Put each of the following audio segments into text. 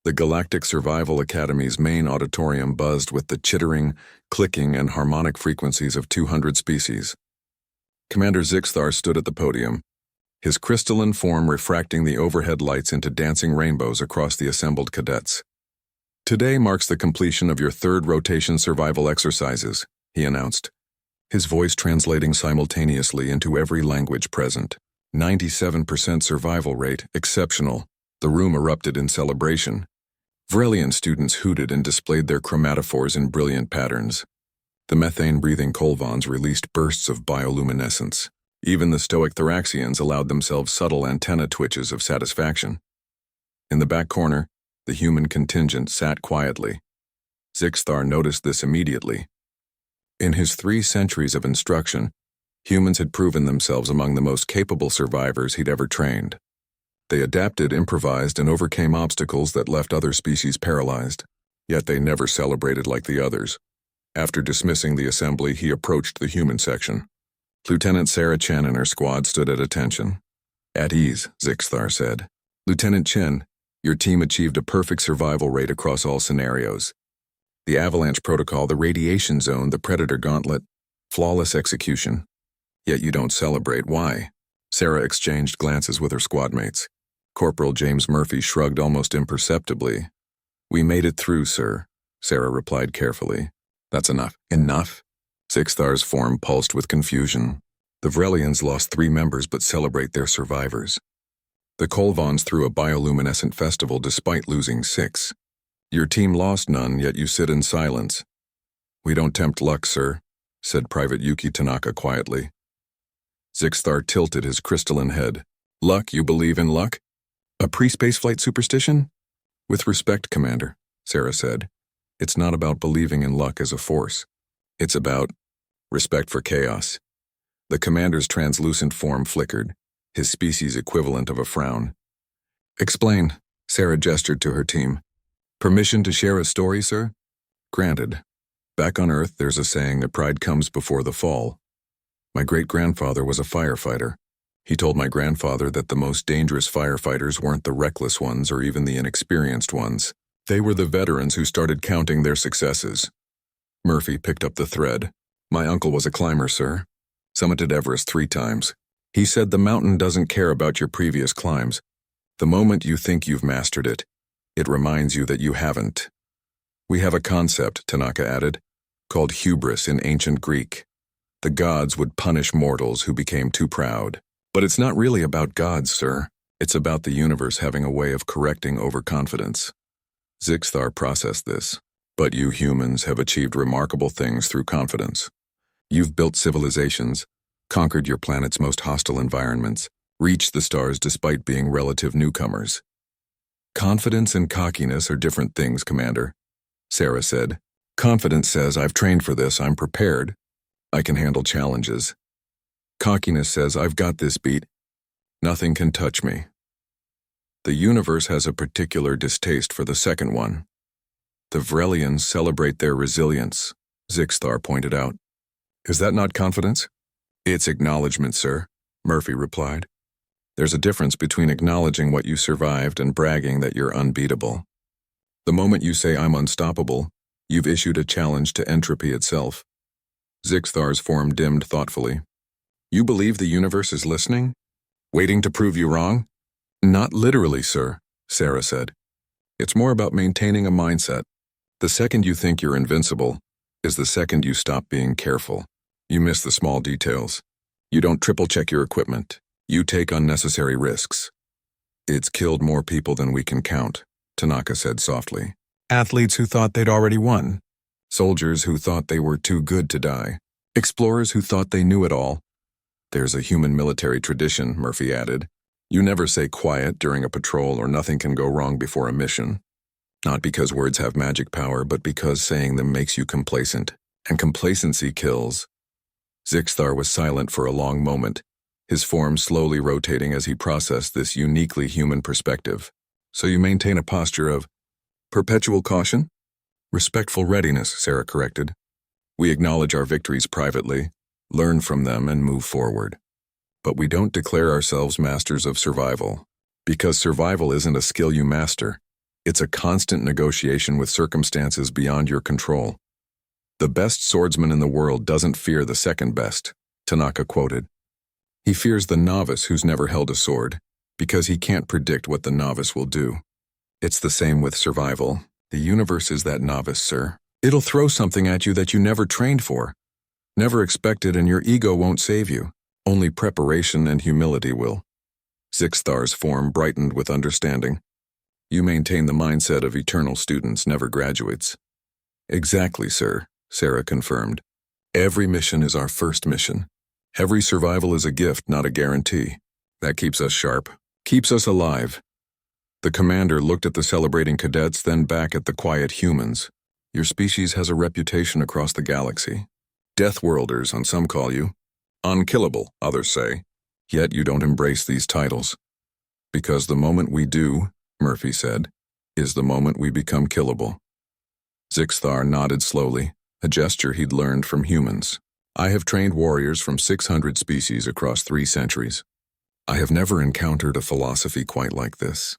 The Galactic Survival Academy's main auditorium buzzed with the chittering, clicking, and harmonic frequencies of 200 species. Commander Zixthar stood at the podium, his crystalline form refracting the overhead lights into dancing rainbows across the assembled cadets. "Today marks the completion of your third rotation survival exercises," he announced, his voice translating simultaneously into every language present. 97% survival rate, exceptional. The room erupted in celebration. Vrelian students hooted and displayed their chromatophores in brilliant patterns. The methane-breathing Kolvons released bursts of bioluminescence. Even the stoic Thraxians allowed themselves subtle antenna twitches of satisfaction. In the back corner, the human contingent sat quietly. Zixthar noticed this immediately. In his 3 centuries of instruction, humans had proven themselves among the most capable survivors he'd ever trained. They adapted, improvised, and overcame obstacles that left other species paralyzed. Yet they never celebrated like the others. After dismissing the assembly, he approached the human section. Lieutenant Sarah Chen and her squad stood at attention. "At ease," Zixthar said. "Lieutenant Chen, your team achieved a perfect survival rate across all scenarios. The avalanche protocol, the radiation zone, the predator gauntlet, flawless execution. Yet you don't celebrate. Why?" Sarah exchanged glances with her squad mates. Corporal James Murphy shrugged almost imperceptibly. "We made it through, sir," Sarah replied carefully. "That's enough." "Enough?" Zixthar's form pulsed with confusion. The Vrelians lost 3 members but celebrate their survivors. The Kolvons threw a bioluminescent festival despite losing 6. Your team lost none, yet you sit in silence. "We don't tempt luck, sir," said Private Yuki Tanaka quietly. Zixthar tilted his crystalline head. "Luck? You believe in luck? A pre-spaceflight superstition?" "With respect, Commander," Sarah said, "it's not about believing in luck as a force. It's about respect for chaos." The commander's translucent form flickered, his species equivalent of a frown. "Explain," Sarah gestured to her team. "Permission to share a story, sir?" "Granted. Back on Earth, there's a saying that pride comes before the fall. My great-grandfather was a firefighter. He told my grandfather that the most dangerous firefighters weren't the reckless ones or even the inexperienced ones. They were the veterans who started counting their successes." Murphy picked up the thread. "My uncle was a climber, sir. Summited Everest 3 times. He said the mountain doesn't care about your previous climbs. The moment you think you've mastered it, it reminds you that you haven't. We have a concept," Tanaka added, called hubris in ancient Greek. The gods would punish mortals who became too proud. But it's not really about gods, sir. It's about the universe having a way of correcting overconfidence. Zixthar processed this. "But you humans have achieved remarkable things through confidence. You've built civilizations, conquered your planet's most hostile environments, reached the stars despite being relative newcomers." "Confidence and cockiness are different things, Commander," Sarah said. "Confidence says, I've trained for this, I'm prepared. I can handle challenges. Cockiness says, I've got this beat. Nothing can touch me." The universe has a particular distaste for the second one. The Vrelians celebrate their resilience, Zixthar pointed out. "Is that not confidence?" "It's acknowledgement, sir," Murphy replied. "There's a difference between acknowledging what you survived and bragging that you're unbeatable. The moment you say I'm unstoppable, you've issued a challenge to entropy itself." Zixthar's form dimmed thoughtfully. "You believe the universe is listening? Waiting to prove you wrong?" "Not literally, sir," Sarah said. "It's more about maintaining a mindset. The second you think you're invincible is the second you stop being careful. You miss the small details. You don't triple-check your equipment. You take unnecessary risks." "It's killed more people than we can count," Tanaka said softly. "Athletes who thought they'd already won. Soldiers who thought they were too good to die. Explorers who thought they knew it all. There's a human military tradition," Murphy added. "You never say quiet during a patrol or nothing can go wrong before a mission. Not because words have magic power, but because saying them makes you complacent. And complacency kills." Zixthar was silent for a long moment, his form slowly rotating as he processed this uniquely human perspective. "So you maintain a posture of perpetual caution?" "Respectful readiness," Sarah corrected. "We acknowledge our victories privately, learn from them, and move forward. But we don't declare ourselves masters of survival, because survival isn't a skill you master. It's a constant negotiation with circumstances beyond your control. The best swordsman in the world doesn't fear the second best, Tanaka quoted. He fears the novice who's never held a sword, because he can't predict what the novice will do. It's the same with survival. The universe is that novice, sir. It'll throw something at you that you never trained for, never expected, and your ego won't save you. Only preparation and humility will. Zixthar's form brightened with understanding. You maintain the mindset of eternal students, never graduates. Exactly, sir, Sarah confirmed. Every mission is our first mission. Every survival is a gift, not a guarantee. That keeps us sharp, keeps us alive. The commander looked at the celebrating cadets, then back at the quiet humans. Your species has a reputation across the galaxy. Deathworlders, on some call you. Unkillable, others say. Yet you don't embrace these titles. Because the moment we do, Murphy said, is the moment we become killable. Zixthar nodded slowly, a gesture he'd learned from humans. I have trained warriors from 600 species across 3 centuries. I have never encountered a philosophy quite like this.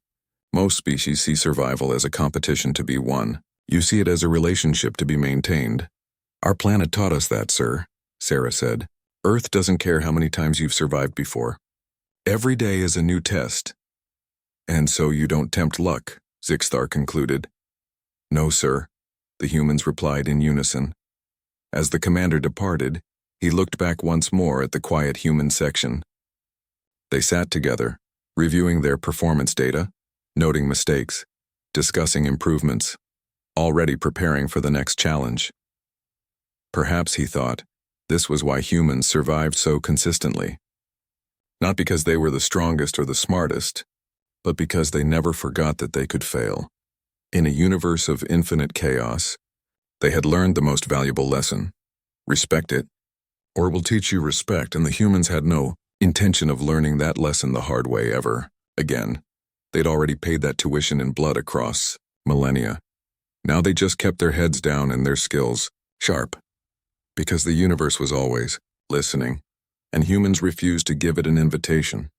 Most species see survival as a competition to be won. You see it as a relationship to be maintained. Our planet taught us that, sir, Sarah said. Earth doesn't care how many times you've survived before. Every day is a new test. And so you don't tempt luck, Zixthar concluded. No, sir, the humans replied in unison. As the commander departed, he looked back once more at the quiet human section. They sat together, reviewing their performance data, noting mistakes, discussing improvements, already preparing for the next challenge. Perhaps, he thought, this was why humans survived so consistently. Not because they were the strongest or the smartest, but because they never forgot that they could fail. In a universe of infinite chaos, they had learned the most valuable lesson. Respect it, or it will teach you respect, and the humans had no intention of learning that lesson the hard way ever again. They'd already paid that tuition in blood across millennia. Now they just kept their heads down and their skills sharp. Because the universe was always listening, and humans refused to give it an invitation.